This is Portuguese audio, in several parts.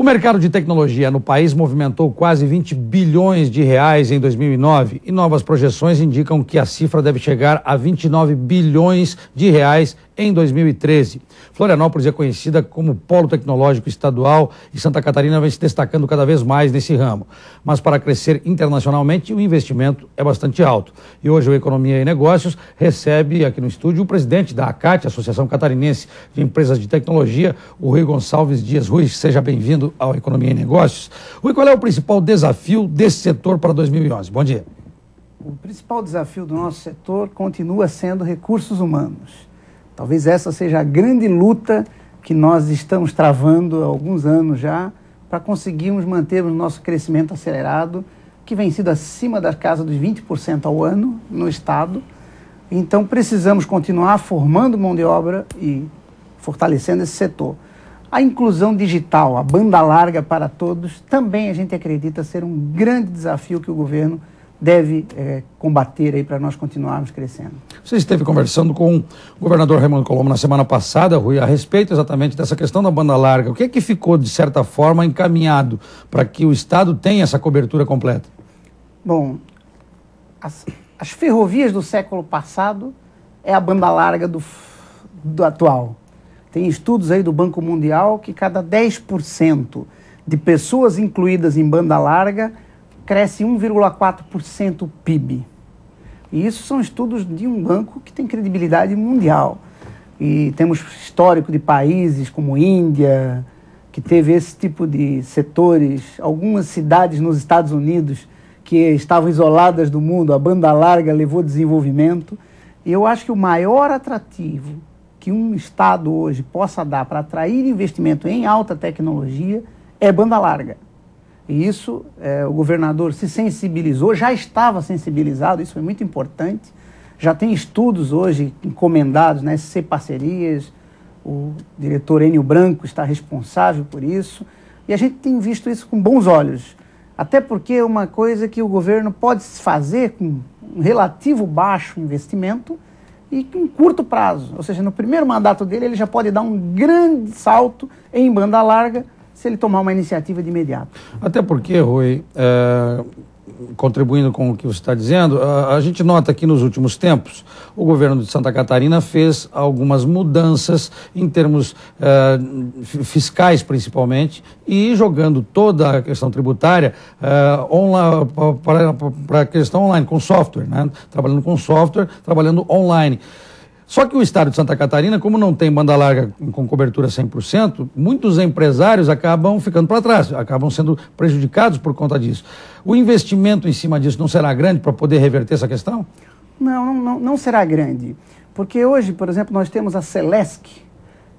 O mercado de tecnologia no país movimentou quase 20 bilhões de reais em 2009 e novas projeções indicam que a cifra deve chegar a 29 bilhões de reais em 2013. Florianópolis é conhecida como polo tecnológico estadual e Santa Catarina vem se destacando cada vez mais nesse ramo. Mas para crescer internacionalmente, o investimento é bastante alto. E hoje o Economia e Negócios recebe aqui no estúdio o presidente da ACAT, Associação Catarinense de Empresas de Tecnologia, o Rui Gonçalves Dias. Rui, seja bem-vindo ao Economia e Negócios. Rui, qual é o principal desafio desse setor para 2011? Bom dia. O principal desafio do nosso setor continua sendo recursos humanos. Talvez essa seja a grande luta que nós estamos travando há alguns anos já para conseguirmos manter o nosso crescimento acelerado, que vem sido acima da casa dos 20% ao ano no Estado. Então precisamos continuar formando mão de obra e fortalecendo esse setor. A inclusão digital, a banda larga para todos, também a gente acredita ser um grande desafio que o governo deve combater aí para nós continuarmos crescendo. Você esteve conversando com o governador Raimundo Colombo na semana passada, Rui, a respeito exatamente dessa questão da banda larga. O que é que ficou, de certa forma, encaminhado para que o Estado tenha essa cobertura completa? Bom, as ferrovias do século passado é a banda larga do atual. Tem estudos aí do Banco Mundial que cada 10% de pessoas incluídas em banda larga cresce 1,4% o PIB. E isso são estudos de um banco que tem credibilidade mundial. E temos histórico de países como Índia, que teve esse tipo de setores, algumas cidades nos Estados Unidos que estavam isoladas do mundo, a banda larga levou desenvolvimento. E eu acho que o maior atrativo que um Estado hoje possa dar para atrair investimento em alta tecnologia é banda larga. E isso, o governador se sensibilizou, já estava sensibilizado, isso foi muito importante. Já tem estudos hoje encomendados na SC Parcerias, o diretor Enio Branco está responsável por isso, e a gente tem visto isso com bons olhos. Até porque é uma coisa que o governo pode fazer com um relativo baixo investimento e com curto prazo. Ou seja, no primeiro mandato dele, ele já pode dar um grande salto em banda larga, se ele tomar uma iniciativa de imediato. Até porque, Rui, contribuindo com o que você está dizendo, a gente nota que nos últimos tempos o governo de Santa Catarina fez algumas mudanças em termos fiscais, principalmente, e jogando toda a questão tributária para a questão online, com software, né? Trabalhando com software, trabalhando online. Só que o estado de Santa Catarina, como não tem banda larga com cobertura 100%, muitos empresários acabam ficando para trás, acabam sendo prejudicados por conta disso. O investimento em cima disso não será grande para poder reverter essa questão? Não será grande. Porque hoje, por exemplo, nós temos a Celesc,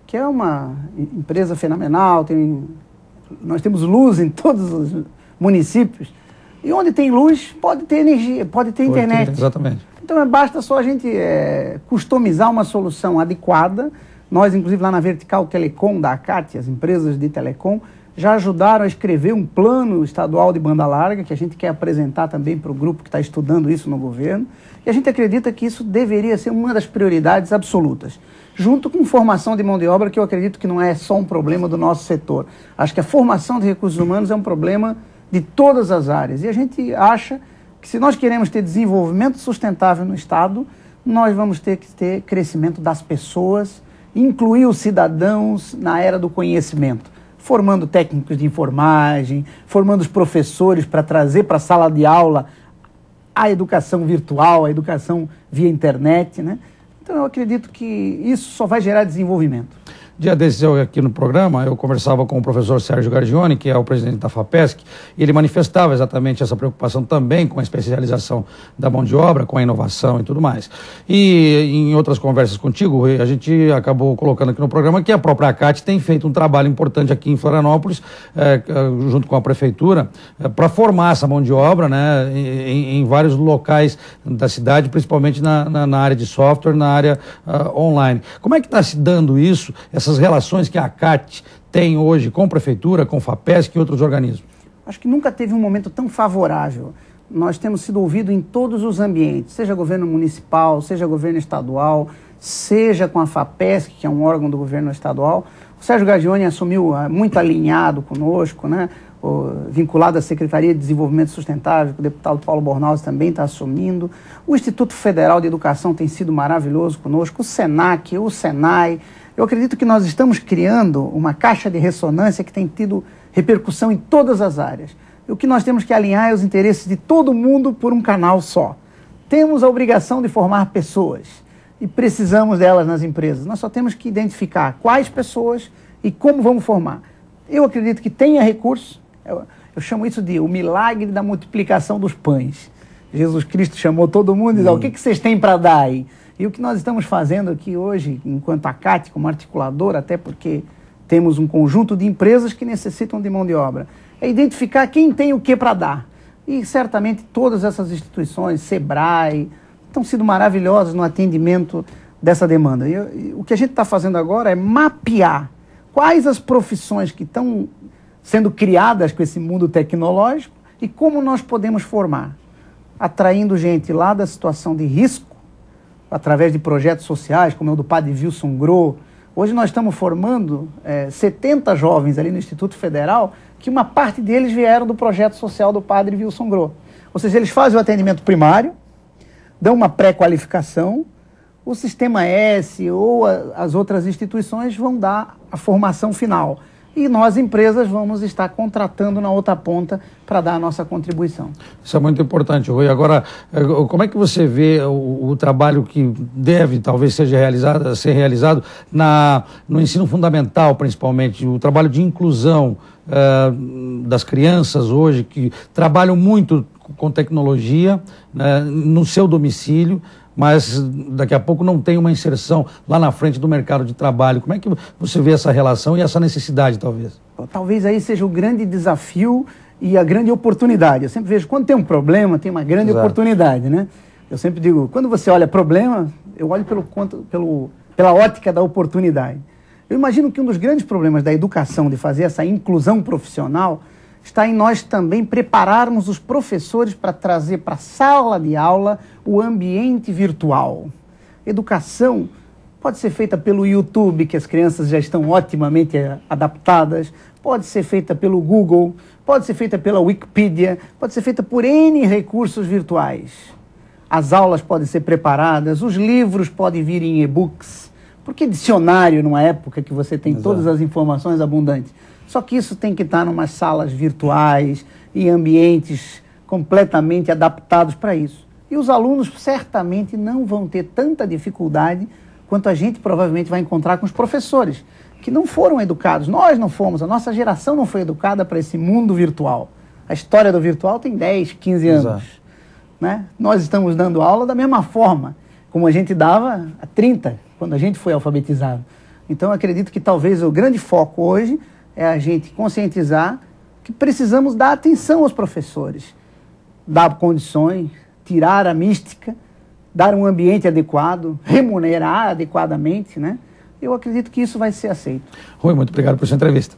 que é uma empresa fenomenal, nós temos luz em todos os municípios, e onde tem luz pode ter energia, pode ter internet. Exatamente. Então, basta só a gente customizar uma solução adequada. Nós, inclusive, lá na Vertical Telecom da ACAT, as empresas de telecom, já ajudaram a escrever um plano estadual de banda larga, que a gente quer apresentar também para o grupo que está estudando isso no governo. E a gente acredita que isso deveria ser uma das prioridades absolutas, junto com formação de mão de obra, que eu acredito que não é só um problema do nosso setor. Acho que a formação de recursos humanos é um problema de todas as áreas. E a gente acha que se nós queremos ter desenvolvimento sustentável no Estado, nós vamos ter que ter crescimento das pessoas, incluir os cidadãos na era do conhecimento, formando técnicos de enfermagem, formando os professores para trazer para a sala de aula a educação virtual, a educação via internet, né? Então eu acredito que isso só vai gerar desenvolvimento. Dia desses, aqui no programa, eu conversava com o professor Sérgio Gargioni, que é o presidente da FAPESC, e ele manifestava exatamente essa preocupação também com a especialização da mão de obra, com a inovação e tudo mais. E em outras conversas contigo, a gente acabou colocando aqui no programa que a própria ACAT tem feito um trabalho importante aqui em Florianópolis, junto com a prefeitura, para formar essa mão de obra, né, em vários locais da cidade, principalmente na área de software, na área online. Como é que está se dando isso, essas relações que a ACAT tem hoje com a Prefeitura, com a FAPESC e outros organismos? Acho que nunca teve um momento tão favorável. Nós temos sido ouvidos em todos os ambientes, seja governo municipal, seja governo estadual, seja com a FAPESC, que é um órgão do governo estadual. O Sérgio Gagioni assumiu muito alinhado conosco, né? Vinculado à Secretaria de Desenvolvimento Sustentável, que o deputado Paulo Bornhausen também está assumindo. O Instituto Federal de Educação tem sido maravilhoso conosco, o SENAC, o SENAI. Eu acredito que nós estamos criando uma caixa de ressonância que tem tido repercussão em todas as áreas. E o que nós temos que alinhar é os interesses de todo mundo por um canal só. Temos a obrigação de formar pessoas e precisamos delas nas empresas. Nós só temos que identificar quais pessoas e como vamos formar. Eu acredito que tenha recursos. Eu chamo isso de o milagre da multiplicação dos pães. Jesus Cristo chamou todo mundo e disse, o que vocês têm para dar aí? E o que nós estamos fazendo aqui hoje, enquanto a CAT, como articuladora, até porque temos um conjunto de empresas que necessitam de mão de obra, é identificar quem tem o que para dar. E certamente todas essas instituições, SEBRAE, estão sendo maravilhosas no atendimento dessa demanda. E o que a gente está fazendo agora é mapear quais as profissões que estão sendo criadas com esse mundo tecnológico e como nós podemos formar, atraindo gente lá da situação de risco, através de projetos sociais, como é o do Padre Wilson Groh. Hoje nós estamos formando 70 jovens ali no Instituto Federal, que uma parte deles vieram do projeto social do Padre Wilson Groh. Ou seja, eles fazem o atendimento primário, dão uma pré-qualificação, o Sistema S ou as outras instituições vão dar a formação final. E nós, empresas, vamos estar contratando na outra ponta para dar a nossa contribuição. Isso é muito importante, Rui. Agora, como é que você vê o trabalho que deve, talvez, ser realizado no ensino fundamental, principalmente, o trabalho de inclusão das crianças hoje, que trabalham muito com tecnologia, né, no seu domicílio, mas daqui a pouco não tem uma inserção lá na frente do mercado de trabalho. Como é que você vê essa relação e essa necessidade, talvez? Talvez aí seja o grande desafio e a grande oportunidade. Eu sempre vejo, quando tem um problema, tem uma grande oportunidade, né? Eu sempre digo, quando você olha problema, eu olho pela ótica da oportunidade. Eu imagino que um dos grandes problemas da educação, de fazer essa inclusão profissional, está em nós também prepararmos os professores para trazer para a sala de aula o ambiente virtual. Educação pode ser feita pelo YouTube, que as crianças já estão otimamente adaptadas, pode ser feita pelo Google, pode ser feita pela Wikipedia, pode ser feita por N recursos virtuais. As aulas podem ser preparadas, os livros podem vir em e-books. Por que dicionário numa época que você tem todas as informações abundantes? Só que isso tem que estar em umas salas virtuais e ambientes completamente adaptados para isso. E os alunos certamente não vão ter tanta dificuldade quanto a gente provavelmente vai encontrar com os professores, que não foram educados. Nós não fomos, a nossa geração não foi educada para esse mundo virtual. A história do virtual tem 10, 15 anos. Né? Nós estamos dando aula da mesma forma como a gente dava há 30, quando a gente foi alfabetizado. Então, eu acredito que talvez o grande foco hoje é a gente conscientizar que precisamos dar atenção aos professores, dar condições, tirar a mística, dar um ambiente adequado, remunerar adequadamente, né? Eu acredito que isso vai ser aceito. Rui, muito obrigado por sua entrevista.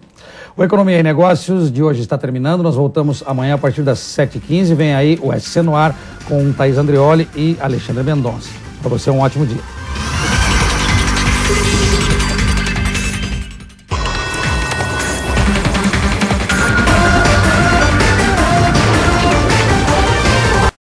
O Economia e Negócios de hoje está terminando. Nós voltamos amanhã a partir das 7h15. Vem aí o SC no ar com Thaís Andreoli e Alexandre Mendonça. Para você, um ótimo dia.